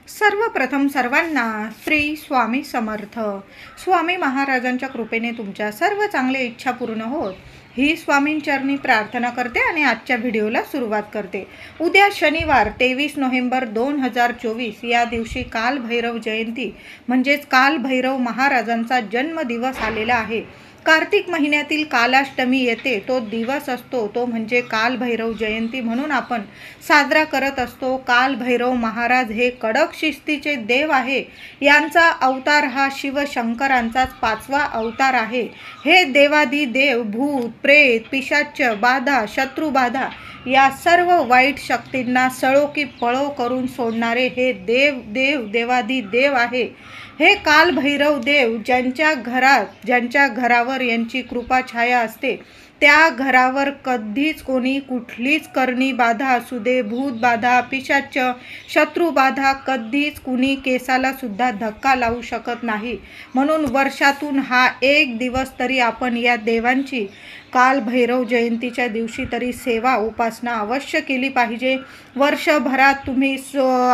सर्वप्रथम सर्वांना श्री स्वामी समर्थ. स्वामी महाराजांच्या कृपेने तुमच्या सर्व चांगल्या इच्छा पूर्ण होत ही स्वामींचरणी प्रार्थना करते आणि आजच्या व्हिडिओला सुरुवात करते. उद्या शनिवार 23 नोव्हेंबर 2024 या दिवशी कालभैरव जयंती म्हणजेच कालभैरव महाराजांचा जन्मदिवस आलेला आहे. कार्तिक महिन्यातील कालाष्टमी येते तो दिवस असतो तो म्हणजे कालभैरव जयंती म्हणून आपण साजरा करत असतो. कालभैरव महाराज हे कडक शिस्तीचे देव आहे. यांचा अवतार हा शिवशंकरांचाच 5वा अवतार आहे. हे देवादी देव भूत प्रेत पिशाच बाधा शत्रुबाधा या सर्व वाईट शक्तींना सळो की पळो करून सोडणारे हे देवादी देव आहे. हे कालभैरव देव ज्यांच्या घरावर यांची कृपा छाया असते त्या घरावर कधीच कोणी कुठलीच करणी बाधा असू दे भूत बाधा पिशाच शत्रुबाधा कधीच कुणी केसाला सुद्धा धक्का लावू शकत नाही. म्हणून वर्षातून हा एक दिवस तरी आपण या देवांची कालभैरव जयंतीच्या दिवशी तरी सेवा उपासना अवश्य केली पाहिजे. वर्षभरात तुम्ही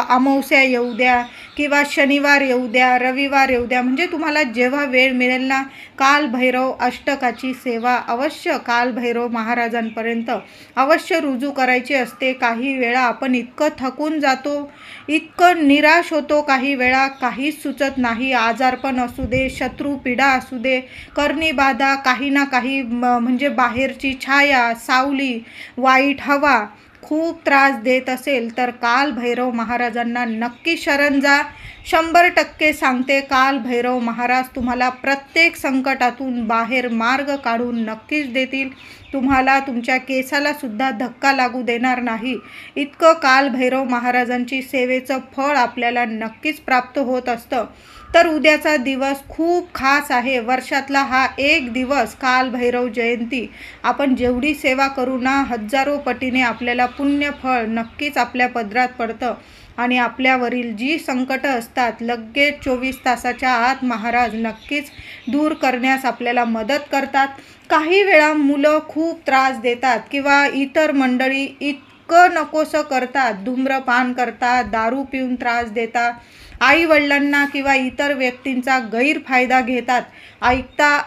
अमावस्या येऊ द्या किंवा शनिवार येऊ द्या रविवार येऊ द्या म्हणजे तुम्हाला जेव्हा वेळ मिळेल ना कालभैरव अष्टकाची सेवा अवश्य कालभैरव महाराजांपर्यंत अवश्य रुजू करायची असते. काही वेळा आपण इतकं थकून जातो इतकं निराश होतो काही वेळा काहीच सुचत नाही. आजारपण असू दे शत्रू पीडा असू दे करणी बाधा काही ना काही म्हणजे बाहेरची छाया सावली वाईट हवा खूप त्रास देत असेल तर कालभैरव महाराजांना नक्की शरण जा. 100% सांगते कालभैरव महाराज तुम्हाला प्रत्येक संकटातून बाहेर मार्ग काढून नक्कीच देतील. तुम्हाला तुमच्या केसाला सुद्धा धक्का लागू देणार नाही. इतकं कालभैरव महाराजांची सेवेचं फळ आपल्याला नक्कीच प्राप्त होत असतं. तर उद्याचा दिवस खूप खास आहे. वर्षातला हा एक दिवस कालभैरव जयंती आपण जेवढी सेवा करू ना हजारो पटीने आपल्याला पुण्यफळ नक्कीच आपल्या पदरात पडतं आणि आपल्यावरील जी संकट असतात लगेच 24 तासाच्या आत महाराज नक्कीच दूर करण्यास आपल्याला मदत करतात. काही वेळा मुलं खूप त्रास देतात किंवा इतर मंडळी इतकं नकोसं करतात धूम्रपान करतात दारू पिऊन त्रास देतात आई वडिलांना किंवा इतर व्यक्तींचा गैरफायदा घेतात.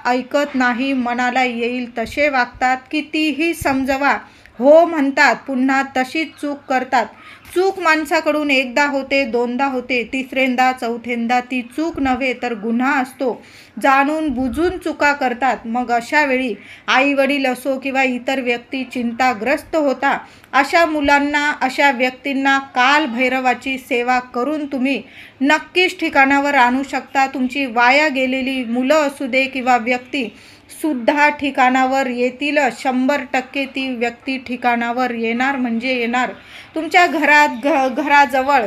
ऐकत नाही मनाला येईल तसे वागतात. कितीही समजवा हो म्हणतात पुन्हा तशीच चूक करतात. चूक माणसाकडून एकदा होते दोनदा होते तिसऱ्यांदा चौथ्यांदा ती चूक नव्हे तर गुन्हा असतो. जाणून बुजून चुका करतात. मग अशा वेळी आई वडील असो किंवा इतर व्यक्ती चिंताग्रस्त होता. अशा मुलांना अशा व्यक्तींना कालभैरवाची सेवा करून तुम्ही नक्कीच ठिकाणावर आणू शकता. तुमची वाया गेलेली मुलं असू दे किंवा व्यक्ती सुद्धा ठिकाणावर येतील. 100% ती व्यक्ती ठिकाणावर येणार म्हणजे येणार. तुमच्या घराजवळ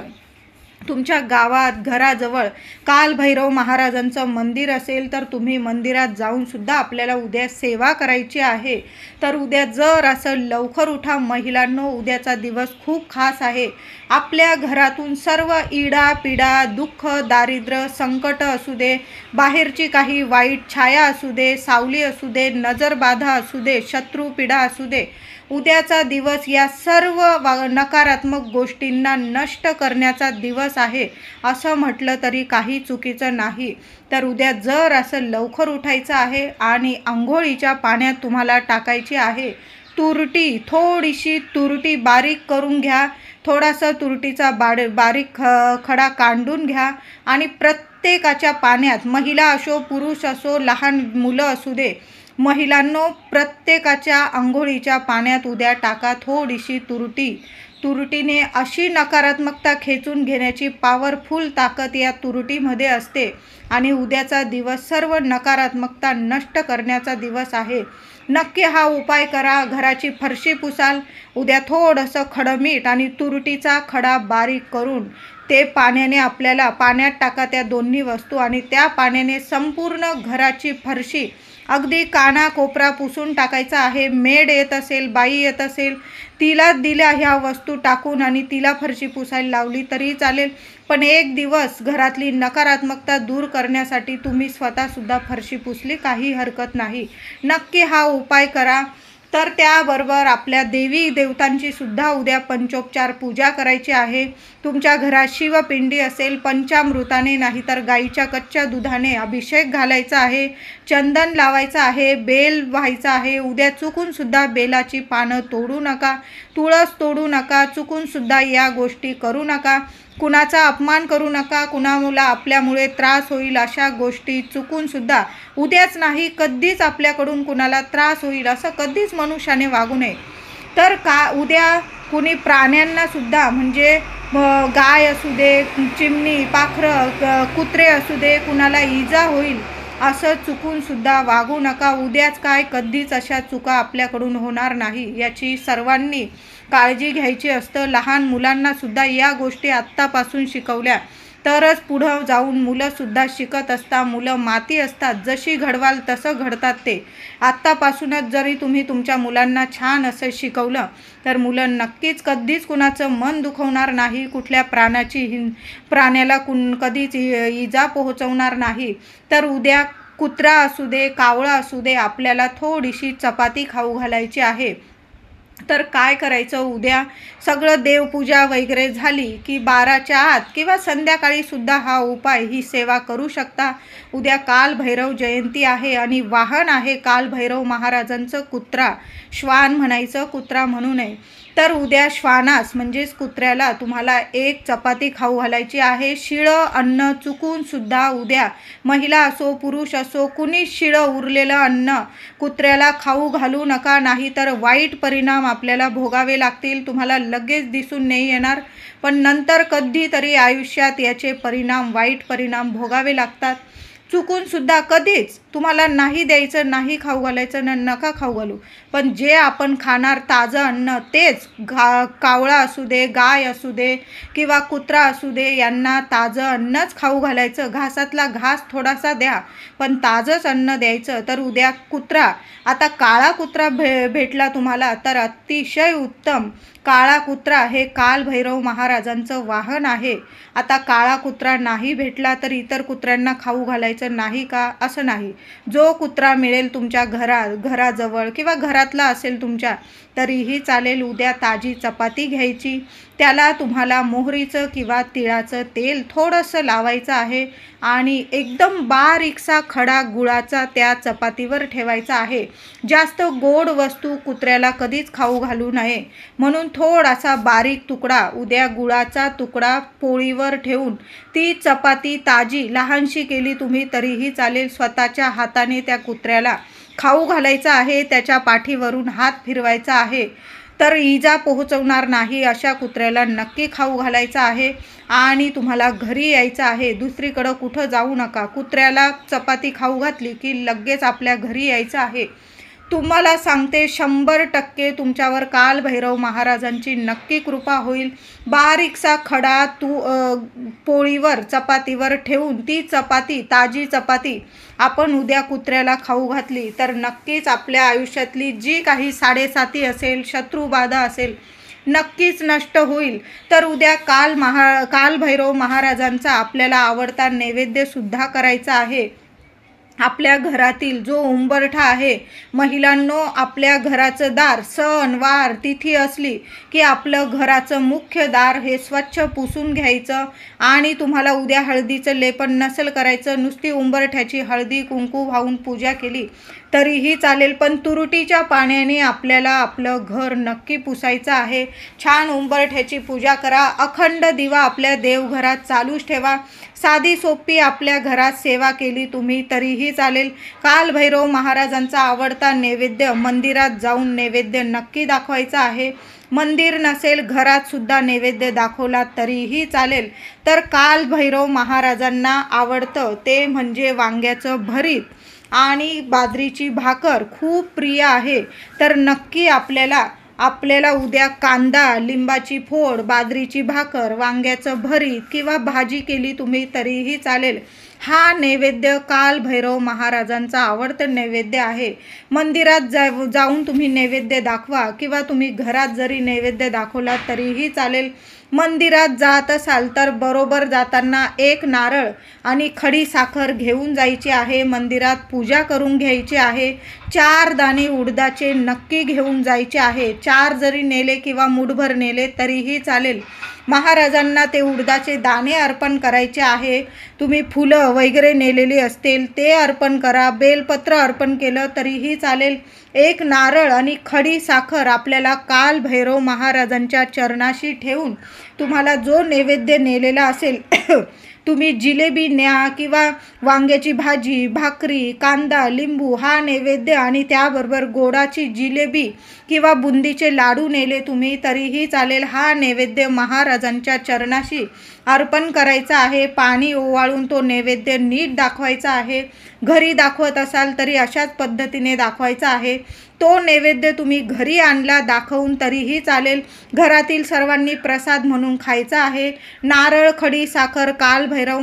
तुमच्या गावात घराजवळ कालभैरव महाराजांचं मंदिर असेल तर तुम्ही मंदिरात जाऊन सुद्धा आपल्याला उद्या सेवा करायची आहे. तर उद्या जर असं लवकर उठा महिलांनो. उद्याचा दिवस खूप खास आहे. आपल्या घरातून सर्व इडा पिडा दुःख दारिद्र्य संकट असू दे बाहेरची काही वाईट छाया असू दे सावली असू दे नजरबाधा असू दे शत्रू पीडा असू दे उद्याचा दिवस या सर्व नकारात्मक गोष्टींना नष्ट करण्याचा दिवस आहे असं म्हटलं तरी काही चुकीचं नाही. तर उद्या जर असं लवकर उठायचं आहे आणि अंघोळीच्या पाण्यात तुम्हाला टाकायची आहे तुरटी. थोडीशी तुरटी बारीक करून घ्या. थोडासा तुरटीचा बारीक खडा कांडून घ्या आणि प्रत्येकाच्या पाण्यात महिला असो पुरुष असो लहान मुलं असू दे महिलांनो प्रत्येकाच्या आंघोळीच्या पाण्यात उद्या टाका थोडीशी तुरटी. तुरटीने अशी नकारात्मकता खेचून घेण्याची पॉवरफुल ताकद या तुरटीमध्ये असते आणि उद्याचा दिवस सर्व नकारात्मकता नष्ट करण्याचा दिवस आहे. नक्की हा उपाय करा. घराची फरशी पुसाल उद्या थोडंसं खडं मीठ आणि तुरटीचा खडा बारीक करून ते पाण्याने आपल्याला पाण्यात टाका त्या दोन्ही वस्तू आणि त्या पाण्याने संपूर्ण घराची फरशी अगदी कानाकोपरा पुसून टाकायचा आहे. मेड येत असेल बाई येत असेल तिला दिल्या ह्या वस्तू टाकून आणि तिला फरशी पुसायला लावली तरी चालेल. पण एक दिवस घरातली नकारात्मकता दूर करण्यासाठी तुम्ही स्वतःसुद्धा फरशी पुसली काही हरकत नाही. नक्की हा उपाय करा. तर त्याबरोबर आपल्या देवी देवतांची सुद्धा उद्या पंचोपचार पूजा करायची आहे। तुमच्या घरात शिवपिंडी असेल, पंचामृताने नाही तर गाईच्या कच्च्या दुधाने अभिषेक घालायचा आहे, चंदन लावायचं आहे, बेल व्हायचं आहे। उद्या चुकून सुद्धा बेलाची पानं तोडू नका, तुळस तोडू नका, चुकून सुद्धा या गोष्टी करू नका। कुणाचा अपमान करू नका, कुणाला आपल्यामुळे त्रास होईल अशा गोष्टी चुकून सुद्धा उद्याच नाही, कधीच आपल्याकडून कुणाला त्रास होईल असं कधीच मनुष्याने वागू नये। तर उद्या कुणी प्राण्यांना सुद्धा म्हणजे गाय असू दे, चिमणी, पाखरं, कुत्रे असू दे, कुणाला इजा होईल असं चुकून सुद्धा वागू नका। उद्याच काय कधीच अशा चुका आपल्याकडून होणार नाही याची सर्वांनी काळजी घ्यायची असतं। लहान मुलांना सुद्धा या गोष्टी आत्तापासून शिकवल्या तरच पुढं जाऊन मुलंसुद्धा शिकत असतात। मुलं माती असतात, जशी घडवाल तसं घडतात ते। आत्तापासूनच जरी तुम्ही तुमच्या मुलांना छान असं शिकवलं तर मुलं नक्कीच कधीच कुणाचं मन दुखवणार नाही, कुठल्या प्राण्याला कधीच इजा पोहोचवणार नाही। तर उद्या कुत्रा असू दे, कावळा असू दे, आपल्याला थोडीशी चपाती खाऊ घालायची आहे। तर काय करायचं, उद्या सगळं देवपूजा वगैरे झाली की 12च्या आत किंवा संध्याकाळी सुद्धा हा उपाय, ही सेवा करू शकता। उद्या कालभैरव जयंती आहे आणि वाहन आहे कालभैरव महाराजांचं कुत्रा, श्वान म्हणायचं, कुत्रा म्हणू नये। तर उद्या श्वानास म्हणजेच कुत्र्याला तुम्हाला एक चपाती खाऊ घालायची आहे। शिळं अन्न चुकून सुद्धा उद्या महिला असो पुरुष असो कुणी शिळं उरलेलं अन्न कुत्र्याला खाऊ घालू नका, नाही तर वाईट परिणाम आपल्याला भोगावे लागतील। तुम्हाला लगेच दिसून नाही येणार, पण नंतर कधीतरी आयुष्यात याचे परिणाम, वाईट परिणाम भोगावे लागतात। चुकून सुद्धा कधीच तुम्हाला नाही द्यायचं, नाही खाऊ घालायचं, नका खाऊ घालू। पण जे आपण खाणार ताजं अन्न तेच कावळा असू दे, गाय असू दे किंवा कुत्रा असू दे, यांना ताजं अन्नच खाऊ घालायचं। घासातला घास थोडासा द्या, पण ताजंच अन्न द्यायचं। तर उद्या कुत्रा, आता काळा कुत्रा भेटला तुम्हाला तर अतिशय उत्तम। काळा कुत्रा हे कालभैरव महाराजांचं वाहन आहे। आता काळा कुत्रा नाही भेटला तर इतर कुत्र्यांना खाऊ घालायचं नाही का, असं नाही। जो कुत्रा मिळेल तुमच्या घराजवळ किंवा घरातला असेल तुमच्या तरीही चालेल। उद्या ताजी चपाती घ्यायची, त्याला तुम्हाला मोहरीचं किंवा तिळाचं तेल थोडंसं लावायचं आहे आणि एकदम बारीकसा खडा गुळाचा त्या चपातीवर ठेवायचा आहे। जास्त गोड वस्तू कुत्र्याला कधीच खाऊ घालू नये, म्हणून थोडासा बारीक तुकडा उद्या गुळाचा तुकडा पोळीवर ठेवून ती चपाती ताजी लहानशी केली तुम्ही तरीही चालेल, स्वतःच्या हाताने त्या कुत्र्याला खाऊ घालायचा आहे। त्याच्या पाठीवरून हात फिरवायचा आहे, तर इजा पोहोचवणार नाही अशा कुत्र्याला नक्की खाऊ घालायचं आहे। आणि तुम्हाला घरी यायचं आहे, दुसरीकडं कुठं जाऊ नका। कुत्र्याला चपाती खाऊ घातली की लगेच आपल्या घरी यायचं आहे। तुम्हाला सांगते 100% तुमच्यावर कालभैरव महाराजांची नक्की कृपा होईल। बारीकसा खडा पोळीवर चपातीवर ठेवून ती चपाती, ताजी चपाती आपण उद्या कुत्र्याला खाऊ घातली तर नक्कीच आपल्या आयुष्यातली जी काही साडेसाती असेल, शत्रुबाधा असेल, नक्कीच नष्ट होईल। तर उद्या कालभैरव महाराजांचा आपल्याला आवडता नैवेद्यसुद्धा करायचा आहे। आपल्या घरातील जो उंबरठा आहे, महिलांनो, आपल्या घराचं दार सण वार तिथी असली की आपलं घराचं मुख्य दार हे स्वच्छ पुसून घ्यायचं। आणि तुम्हाला उद्या हळदीचं लेपन नसेल करायचं, नुसती उंबरठ्याची हळदी कुंकू वाहून पूजा केली तरीही चालेल, पण तुरटीच्या पाण्याने आपल्याला आपलं घर नक्की पुसायचं आहे। छान उंबरठ्याची पूजा करा, अखंड दिवा आपल्या देवघरात चालूच ठेवा। साधी सोपी आपल्या घरात सेवा केली तुम्ही तरीही चालेल। कालभैरव महाराजांचा आवडता नैवेद्य मंदिरात जाऊन नैवेद्य नक्की दाखवायचा आहे। मंदिर नसेल घरात सुद्धा नैवेद्य दाखवला तरीही चालेल। तर कालभैरव महाराजांना आवडतं ते म्हणजे वांग्याचं भरीत आणि बाजरीची भाकर खूप प्रिय आहे। तर नक्की आपल्याला उद्या कांदा, लिंबाची फोड, बाजरीची भाकर, वांग्याचं भरीत किंवा भाजी केली तुम्ही तरीही चालेल। हा नैवेद्य कालभैरव महाराजांचा आवडतं नैवेद्य आहे। मंदिरात जाऊन तुम्ही नैवेद्य दाखवा किंवा तुम्ही घरात जरी नैवेद्य दाखवला तरीही चालेल। मंदिरात जात असाल तर बरोबर जाताना एक नारळ आणि खडी साखर घेऊन जायची आहे. मंदिरात पूजा करून घ्यायची आहे. 4 दाणे उडदाचे नक्की घेऊन जायचे आहे. 4 जरी नेले किंवा मुठभर नेले तरीही चालेल. महाराजांना ते उडदाचे दाणे अर्पण करायचे आहे. तुम्ही फुलं वगैरे नेलेली असतील ते अर्पण करा. बेलपत्र अर्पण केलं तरीही चालेल. एक नारळ आणि खडी साखर आपल्याला काल भैरव महाराजांच्या चरणाशी ठेवून तुम्हाला जो नैवेद्य नेलेला असेल तुम्ही जिलेबी न्या किंवा वांग्याची भाजी, भाकरी, कांदा, लिंबू हा नैवेद्य आणि त्याबरोबर गोडाची जिलेबी किंवा बुंदीचे लाडू नेले तुम्ही तरीही चालेल. हा नैवेद्य महाराजांच्या चरणाशी अर्पण करायचा आहे. पाणी ओवाळून तो नैवेद्य नीट दाखवायचा आहे. घरी दाखवत असाल तरी अशाच पद्धतीने दाखवायचा आहे. तो नैवेद्य तुम्ही घरी आणला दाखवून तरीही चालेल. घरातील सर्वांनी प्रसाद म्हणून खायचा आहे. नारळ, खडी साखर काल भैरव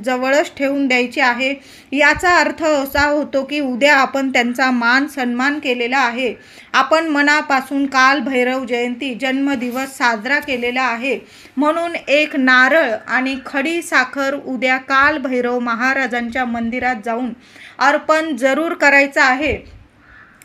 जवळच ठेवून द्यायची आहे. याचा अर्थ असा होतो की उद्या आपण त्यांचा मान सन्मान केलेला आहे. आपण मनापासून काल भैरव जयंती जन्मदिवस साजरा केलेला आहे. म्हणून एक नारळ आणि खडी साखर उद्या काल भैरव महाराजांच्या मंदिरात जाऊन अर्पण जरूर करायचं आहे.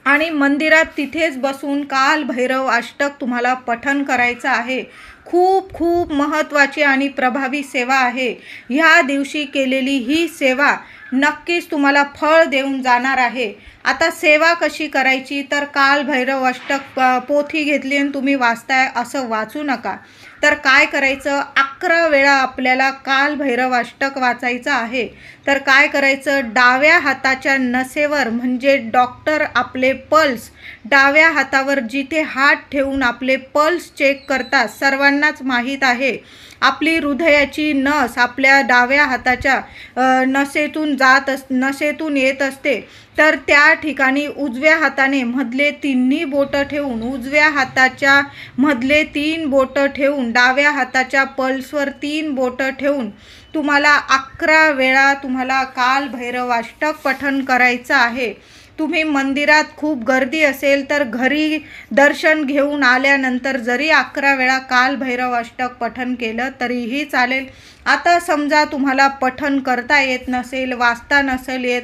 आणि मंदिरात तिथेच बसून काल भैरव अष्टक तुम्हाला पठण करायचं आहे. खूप खूप महत्त्वाची आणि प्रभावी सेवा आहे. ह्या दिवशी केलेली ही सेवा नक्कीच तुम्हाला फळ देऊन जाणार आहे. आता सेवा कशी करायची तर काल भैरव अष्टक पोथी घेतली आणि तुम्ही वाचताय असं वाचू नका. तर काय करायचं, 11 वेळा आपल्याला काल भैरव अष्टक वाचायचं आहे. तर काय करायचं, डाव्या हाताच्या नसेवर म्हणजे डॉक्टर आपले पल्स डाव्या हातावर जिथे हात ठेवून आपले पल्स चेक करतात सर्वांनाच माहीत आहे. आपली हृदयाची नस आपल्या डाव्या हाताच्या नसेतून येत असते. तर त्या ठिकाणी उजव्या हाताने मधले तिन्ही बोटं ठेवून उजव्या हाताच्या मधले 3 बोटं ठेवून डाव्या हाताच्या पल्सवर 3 बोटं ठेवून तुम्हाला 11 वेळा तुम्हाला काल भैरव अष्टक पठण करायचं आहे. तुम्ही मंदिरात खूप गर्दी असेल तर घरी दर्शन घेऊन आल्यानंतर जरी 11 वेळा काल भैरव अष्टक पठण केलं तरीही चालेल. आता समजा तुम्हाला पठण करता येत नसेल, वाचता नसेल येत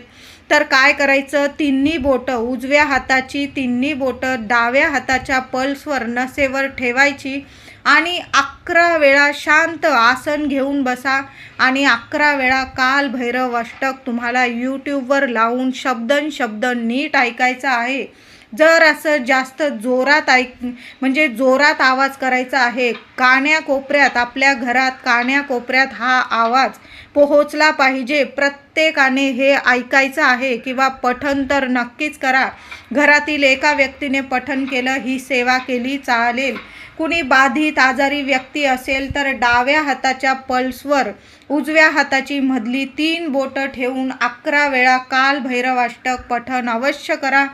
तर काय करायचं, तिन्ही बोटं उजव्या हाताची तिन्ही बोटं डाव्या हाताच्या पल्सवर नसेवर ठेवायची आणि 11 वेळा शांत आसन घेऊन बसा आणि 11 वेळा काल भैरव अष्टक तुम्हाला यूट्यूबवर लावून शब्द नीट ऐकायचा आहे. जर असं जास्त जोरात म्हणजे जोरात आवाज करायचा आहे. कान्याकोपऱ्यात आपल्या घरात कान्याकोपऱ्यात हा आवाज पोहोचला पाहिजे. प्रत्येकाने हे ऐकायचं आहे किंवा पठण तर नक्कीच करा. घरातील एका व्यक्तीने पठण केलं, ही सेवा केली चालेल. कुणी बाधित आजारी व्यक्ती असेल तर डाव्या हाताच्या पल्सवर उजव्या हाताची मधली 3 बोटं ठेवून 11 वेळा काल भैरव अष्टक पठण अवश्य करा.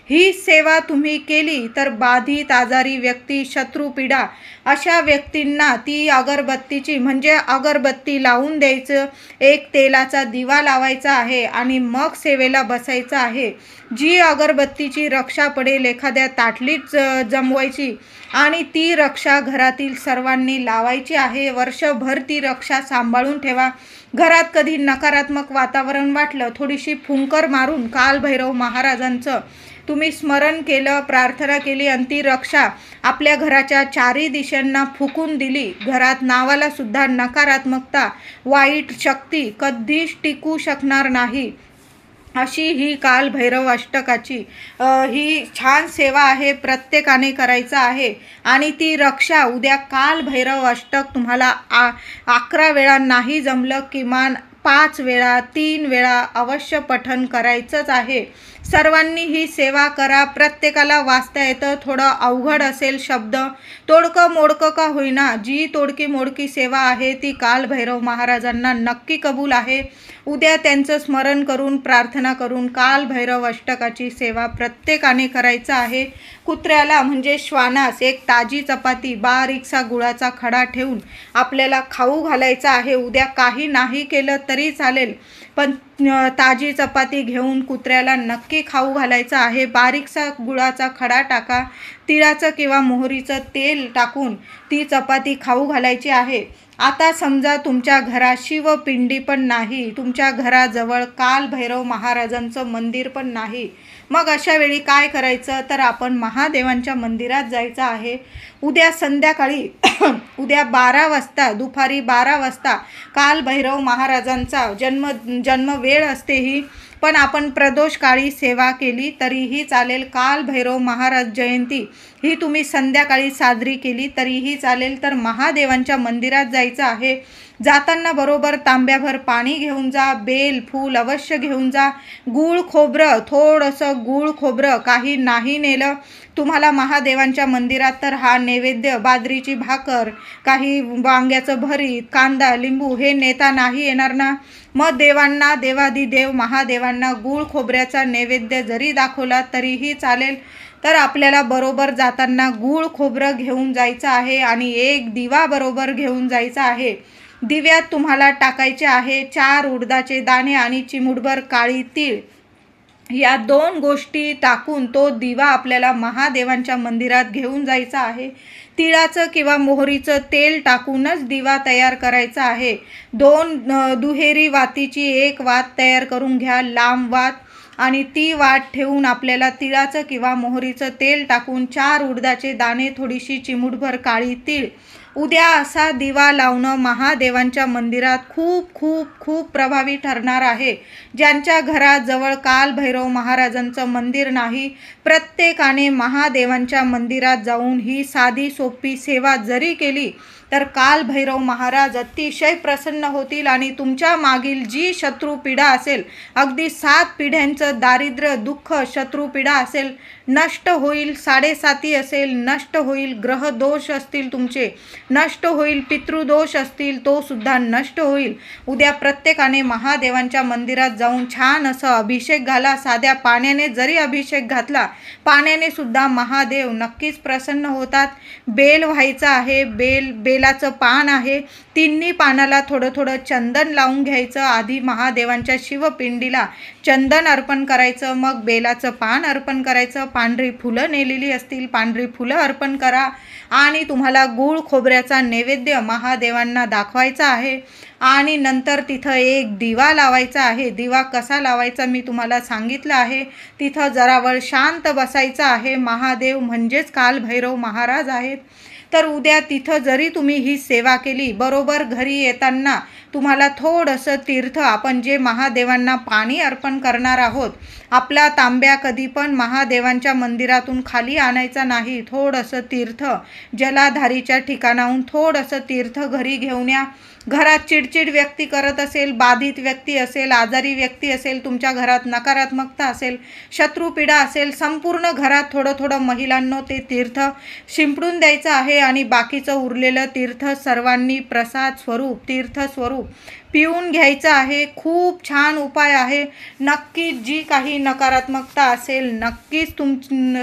ही सेवा तुम्ही केली तर बाधित आजारी व्यक्ती, शत्रुपीडा अशा व्यक्तींना ती अगरबत्तीची म्हणजे अगरबत्ती लावून द्यायचं. एक तेलाचा दिवा लावायचा आहे आणि मग सेवेला बसायचं आहे. जी अगरबत्तीची रक्षा पडेल एखाद्या ताटलीत जमवायची आणि ती रक्षा घरातील सर्वांनी लावायची आहे. वर्षभर ती रक्षा सांभाळून ठेवा. घरात कधी नकारात्मक वातावरण वाटलं, थोडीशी फुंकर मारून काल भैरव महाराजांचं तुम्ही स्मरण केलं, प्रार्थना केली आणि ती रक्षा आपल्या घराच्या 4ही दिशांना फुकून दिली. घरात नावाला सुद्धा नकारात्मकता, वाईट शक्ती कधीच टिकू शकणार नाही. अशी ही काल भैरव अष्टकाची ही छान सेवा आहे. प्रत्येकाने करायचं आहे आणि ती रक्षा उद्या काल भैरव अष्टक तुम्हाला 11 वेळा नाही जमलं किमान 5 वेळा 3 वेळा अवश्य पठण करायचंच आहे. सर्वांनी ही सेवा करा. प्रत्येकाला वाचता येतं, थोडं अवघड असेल शब्द, तोडकं मोडकं का होईना, जी तोडकी मोडकी सेवा आहे ती काल भैरव महाराजांना नक्की कबूल आहे. उद्या त्यांचं स्मरण करून प्रार्थना करून काल भैरव अष्टकाची सेवा प्रत्येकाने करायचं आहे. कुत्र्याला म्हणजे श्वानास एक ताजी चपाती, बारीकसा गुळाचा खडा ठेवून आपल्याला खाऊ घालायचा आहे. उद्या काही नाही केलं तरी चालेल. पण ताजी चपाती घेऊन कुत्र्याला नक्की खाऊ घालायचं आहे. बारीकसा गुळाचा खडा टाका, तिळाचं किंवा मोहरीचं तेल टाकून ती चपाती खाऊ घालायची आहे. आता समजा तुमच्या घरात शिवपिंडी पण नाही, तुमच्या घराजवळ कालभैरव महाराजांचं मंदिर पण नाही. मग अशा वेळी काय करायचं, तर आपण महादेवांच्या मंदिरात जायचं आहे. उद्या संध्याकाळी उद्या 12 वाजता, दुपारी 12 वाजता कालभैरव महाराजांचा जन्म वेळ असते ही, पण आपण प्रदोष काळी सेवा केली तरीही चालेल. कालभैरव महाराज जयंती ही तुम्ही संध्याकाळी साजरी केली तरीही चालेल. तर महादेवांच्या मंदिरात जायचं आहे. जाताना बरोबर तांब्याभर पाणी घेऊन जा, बेल फूल अवश्य घेऊन जा, गूळ खोबरं, थोडंसं गूळ खोबरं, काही नाही नेलं तुम्हाला महादेवांच्या मंदिरात तर हा नैवेद्य, बाजरीची भाकर, काही वांग्याचं भरीत, कांदा, लिंबू हे नेता नाही येणार ना. मग देवांना, देवादिदेव महादेवांना गूळ खोबऱ्याचा नैवेद्य जरी दाखवला तरीही चालेल. तर आपल्याला बरोबर जाताना गूळ खोबरं घेऊन जायचं आहे आणि एक दिवा बरोबर घेऊन जायचा आहे. दिव्यात तुम्हाला टाकायचे आहे 4 उडदाचे दाणे आणि चिमूटभर काळी तीळ. या 2 गोष्टी टाकून तो दिवा आपल्याला महादेवांच्या मंदिरात घेऊन जायचा आहे. तिळाचं किंवा मोहरीचं तेल टाकूनच दिवा तयार करायचा आहे. 2 दुहेरी वातीची एक वात तयार करून घ्या, लांब वात, आणि ती वात ठेवून आपल्याला तिळाचं किंवा मोहरीचं तेल टाकून 4 उडदाचे दाणे, थोडीशी चिमूटभर काळी तीळ, उद्या असा दिवा लावणं महादेवांच्या मंदिरात खूप खूप खूप प्रभावी ठरणार आहे. ज्यांच्या घराजवळ कालभैरव महाराजांचं मंदिर नाही, प्रत्येकाने महादेवांच्या मंदिरात जाऊन ही साधी सोपी सेवा जरी केली तर कालभैरव महाराज अतिशय प्रसन्न होतील आणि तुमच्या मागील जी शत्रुपीडा असेल, अगदी 7 पिढ्यांचं दारिद्र्य, दुःख, शत्रुपीडा असेल नष्ट होईल. 7.5 असेल नष्ट होईल. ग्रहदोष असतील तुमचे नष्ट होईल. पितृदोष असतील तो सुद्धा नष्ट होईल. उद्या प्रत्येकाने महादेवांच्या मंदिरात जाऊन छान असं अभिषेक घाला. साध्या पाण्याने जरी अभिषेक घातला, पाण्याने सुद्धा महादेव नक्कीच प्रसन्न होतात. बेल व्हायचं आहे. बेलाचं पान आहे, तिन्ही पानाला थोडं थोडं चंदन लावून घ्यायचं. आधी महादेवांच्या शिवपिंडीला चंदन अर्पण करायचं, मग बेलाचं पान अर्पण करायचं. पांढरी फुलं नेलेली असतील, पांढरी फुलं अर्पण करा आणि तुम्हाला गूळ खोबऱ्याचा नैवेद्य महादेवांना दाखवायचा आहे. आणि नंतर तिथं एक दिवा लावायचा आहे. दिवा कसा लावायचा मी तुम्हाला सांगितलं आहे. तिथं जरा वेळ शांत बसायचं आहे. महादेव म्हणजेच कालभैरव महाराज आहेत. तर उद्या तिथं जरी तुम्ही ही सेवा केली, बरोबर घरी येताना तुम्हाला थोडंसं तीर्थ, आपण जे महादेवांना पाणी अर्पण करणार आहोत, आपला तांब्या कधी पण महादेवांच्या मंदिरातून खाली आणायचा नाही. थोडंसं तीर्थ जलाधारीच्या ठिकाणाहून थोडंसं तीर्थ घरी घेऊन या. घरात चिडचिड व्यक्ती करत असेल, बाधित व्यक्ती असेल, आजारी व्यक्ती असेल, तुमच्या घरात नकारात्मकता असेल, शत्रुपीडा असेल, संपूर्ण घरात थोडं थोडं महिलांनो ते तीर्थ शिंपडून द्यायचं आहे आणि बाकीचं उरलेलं तीर्थ सर्वांनी प्रसाद स्वरूप, तीर्थ स्वरूप पिऊन घ्यायचं आहे. खूप छान उपाय आहे. नक्कीच जी काही नकारात्मकता असेल नक्कीच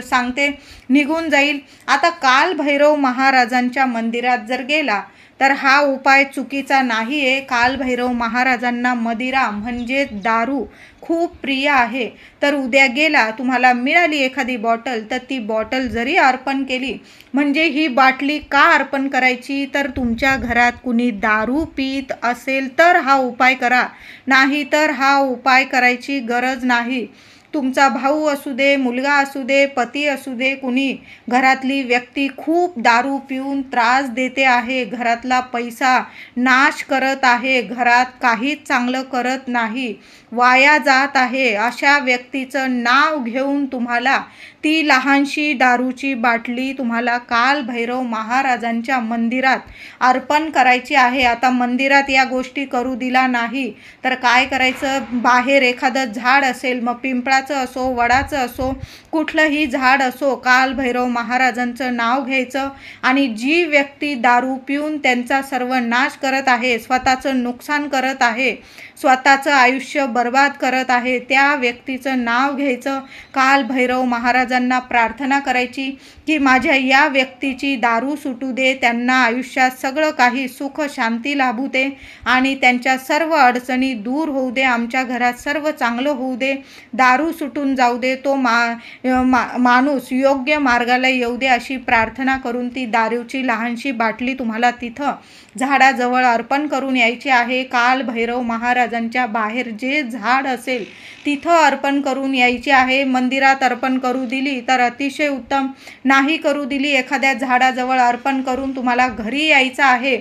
सांगते निघून जाईल. आता कालभैरव महाराजांच्या मंदिरात जर गेला तर हा उपाय चुकीचा नाही आहे. कालभैरव महाराजांना मदिरा म्हणजे दारू खूप प्रिय आहे. तर उद्या गेला, तुम्हाला मिळाली एखादी बॉटल, तर ती बॉटल जरी अर्पण केली, म्हणजे ही बाटली का अर्पण करायची, तर तुमच्या घरात कुणी दारू पीत असेल तर हा उपाय करा, नाही तर हा उपाय करायची गरज नाही. तुमचा भाऊ असू दे, मुलगा असू दे, पती असू दे, कुणी घरातली व्यक्ती खूप दारू पिऊन त्रास देते आहे, घरातला पैसा नाश करत आहे, घरात काहीच चांगलं करत नाही, वाया जात आहे, अशा व्यक्तीचं नाव घेऊन तुम्हाला ती लहानशी दारूची बाटली तुम्हाला कालभैरव महाराजांच्या मंदिरात अर्पण करायची आहे. आता मंदिरात या गोष्टी करू दिला नाही तर काय करायचं, बाहेर एखादं झाड असेल, मग पिंपळाचं पिंपळाचं असो, वडाचं असो, कुठलंही झाड असो, काल भैरव महाराजांचं नाव घ्यायचं आणि जी व्यक्ती दारू पिऊन त्यांचा सर्व नाश करत आहे, स्वतःचं नुकसान करत आहे, स्वतःचं आयुष्य बर्बाद करत आहे, त्या व्यक्तीचं नाव घ्यायचं, काल भैरव महाराजांना प्रार्थना करायची की माझ्या या व्यक्तीची दारू सुटू दे, त्यांना आयुष्यात सगळं काही सुख शांती लाभू दे आणि त्यांच्या सर्व अडचणी दूर होऊ दे, आमच्या घरात सर्व चांगलं होऊ दे, दारू सुटून जाऊ दे, तो माणूस योग्य मार्गाला येऊ दे, अशी प्रार्थना करून ती दारूची लहानशी बाटली तुम्हाला तिथं झाडाजवळ अर्पण करून यायची आहे. काल भैरव महाराजांच्या बाहेर जे झाड असेल तिथं अर्पण करून यायची आहे. मंदिरात अर्पण करू दिली तर अतिशय उत्तम, नाही करू दिली एखाद्या झाडाजवळ अर्पण करून तुम्हाला घरी यायचं आहे.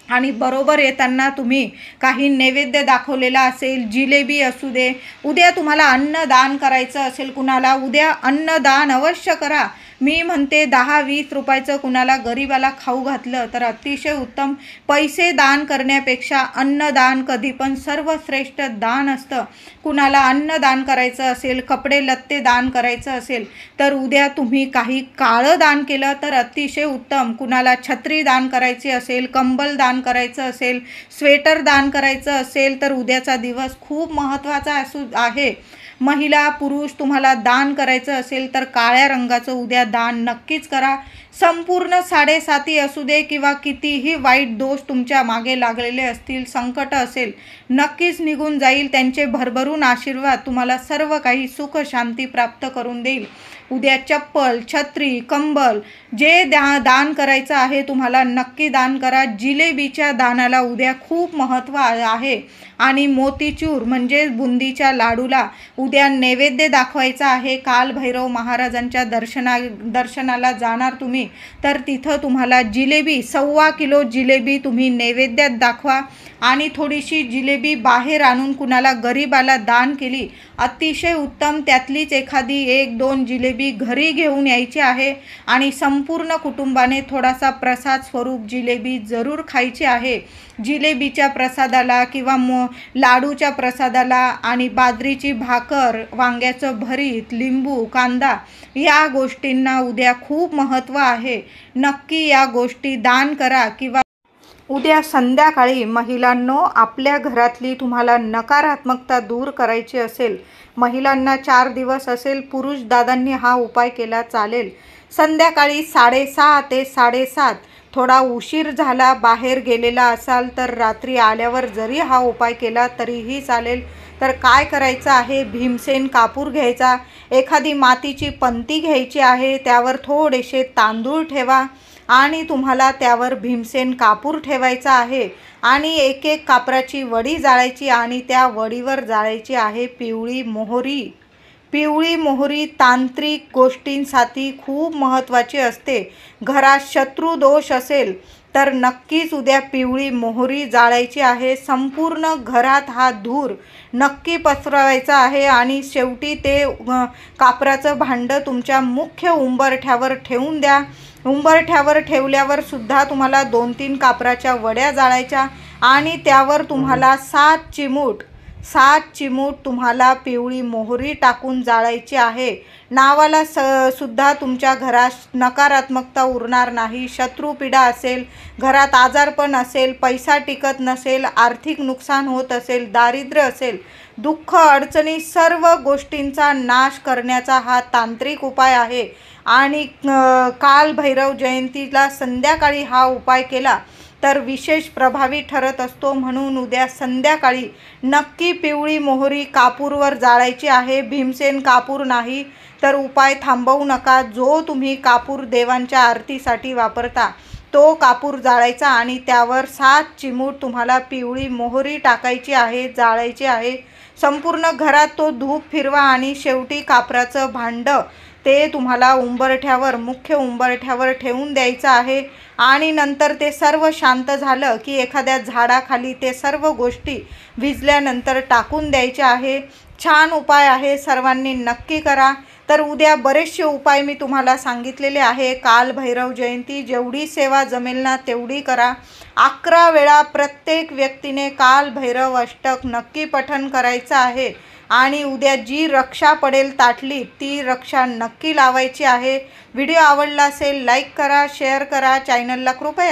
आणि बरोबर येताना तुम्ही काही नैवेद्य दाखवलेला असेल, जिलेबी असू दे, उद्या तुम्हाला अन्नदान करायचं असेल कुणाला, उद्या अन्नदान अवश्य करा. मी म्हणते 10-20 रुपयाचं कुणाला गरीबाला खाऊ घातलं तर अतिशय उत्तम. पैसे दान करण्यापेक्षा अन्नदान कधी पण सर्वश्रेष्ठ दान असतं. कुणाला अन्नदान करायचं असेल, कपडे लत्ते दान करायचं असेल तर उद्या तुम्ही काही काळं दान केलं तर अतिशय उत्तम. कुणाला छत्री दान करायची असेल, कंबल दान करायचं असेल, स्वेटर दान करायचं असेल तर उद्याचा दिवस खूप महत्त्वाचा आहे. महिला पुरुष तुम्हाला दान करायचं असेल तर काळ्या रंगाचं उद्या दान नक्कीच करा. संपूर्ण 7.5 असू दे किंवा कितीही वाईट दोष तुमच्या मागे लागलेले असतील, संकट असेल, नक्कीच निघून जाईल. त्यांचे भरभरून आशीर्वाद तुम्हाला सर्व काही सुख शांती प्राप्त करून देईल. उद्या चप्पल, छत्री, कंबल जे दान करायचं आहे तुम्हाला नक्की दान करा. जिलेबीच्या दानाला उद्या खूप महत्त्व आहे आणि मोतीचूर म्हणजे बुंदीच्या लाडूला उद्या नैवेद्य दाखवायचा आहे. काल भैरव महाराजांच्या दर्शनाला जाणार तुम्ही तर तिथं तुम्हाला जिलेबी 1.25 किलो जिलेबी तुम्ही नैवेद्यात दाखवा आणि थोडीशी जिलेबी बाहेर आणून कुणाला गरीबाला दान केली अतिशय उत्तम. त्यातलीच एखादी 1-2 जिलेबी घरी घेऊन यायची आहे आणि संपूर्ण कुटुंबाने थोडासा प्रसाद स्वरूप जिलेबी जरूर खायची आहे. जिलेबीच्या प्रसादाला किंवा लाडूच्या प्रसादाला आणि बाजरीची भाकर, वांग्याचं भरीत, लिंबू, कांदा या गोष्टींना उद्या खूप महत्त्व आहे. नक्की या गोष्टी दान करा. किंवा उद्या संध्याकाळी महिलांनो, आपल्या घरातली तुम्हाला नकारात्मकता दूर करायची असेल, महिलांना 4 दिवस असेल, पुरुष दादांनी हा उपाय केला चालेल. संध्याकाळी 6:30 ते 7:30 थोडा उशीर झाला, बाहेर गेलेला असाल तर रात्री आल्यावर जरी हा उपाय केला तरीही चालेल. तर काय करायचं आहे, भीमसेन कापूर घ्यायचा, एखादी मातीची पंती घ्यायची आहे, त्यावर थोडेसे तांदूळ ठेवा आणि तुम्हाला त्यावर भीमसेन कापूर ठेवायचा आहे आणि एक कापराची वडी जाळायची आणि त्या वडीवर जाळायची आहे पिवळी मोहरी. पिवळी मोहरी तांत्रिक गोष्टींसाठी खूप महत्त्वाची असते. घरात शत्रुदोष असेल तर नक्कीच उद्या पिवळी मोहरी जाळायची आहे. संपूर्ण घरात हा धूर नक्की पसरवायचा आहे आणि शेवटी ते कापराचं भांडं तुमच्या मुख्य उंबरठ्यावर ठेवून द्या. उंबरठ्यावर ठेवल्यावर सुद्धा तुम्हाला 2-3 कापराच्या वड्या जाळायच्या आणि त्यावर तुम्हाला 7 चिमूट तुम्हाला पिवळी मोहरी टाकून जाळायची आहे. नावाला सुद्धा तुमच्या घरात नकारात्मकता उरणार नाही. शत्रुपीडा असेल, घरात आजारपण असेल, पैसा टिकत नसेल, आर्थिक नुकसान होत असेल, दारिद्र्य असेल, दुःख अडचणी सर्व गोष्टींचा नाश करण्याचा हा तांत्रिक उपाय आहे. आणि काल भैरव जयंतीला संध्याकाळी हा उपाय केला तर विशेष प्रभावी ठरत असतो. म्हणून उद्या संध्याकाळी नक्की पिवळी मोहरी कापूरवर जाळायची आहे. भीमसेन कापूर नाही तर उपाय थांबवू नका. जो तुम्ही कापूर देवांच्या आरतीसाठी वापरता तो कापूर जाळायचा आणि त्यावर 7 चिमूट तुम्हाला पिवळी मोहरी टाकायची आहे, जाळायची आहे. संपूर्ण घरात तो धूप फिरवा आणि शेवटी कापराचं भांडं ते तुम्हाला उंबरठ्यावर, मुख्य उंबरठ्यावर ठेवून द्यायचं आहे. आणि नंतर ते सर्व शांत झालं की एखाद्या झाडाखाली ते सर्व गोष्टी भिजल्यानंतर टाकून द्यायच्या आहे. छान उपाय आहे, सर्वांनी नक्की करा. तर उद्या बरेचसे उपाय मी तुम्हाला सांगितलेले आहे. काल भैरव जयंती जेवढी सेवा जमेल ना तेवढी करा. 11 वेळा प्रत्येक व्यक्तीने काल भैरव अष्टक नक्की पठण करायचं आहे आणि उद्या जी रक्षा पडेल ताटलीत ती रक्षा नक्की लावायची आहे. व्हिडिओ आवडला असेल लाईक करा, शेअर करा, चॅनलला कृपया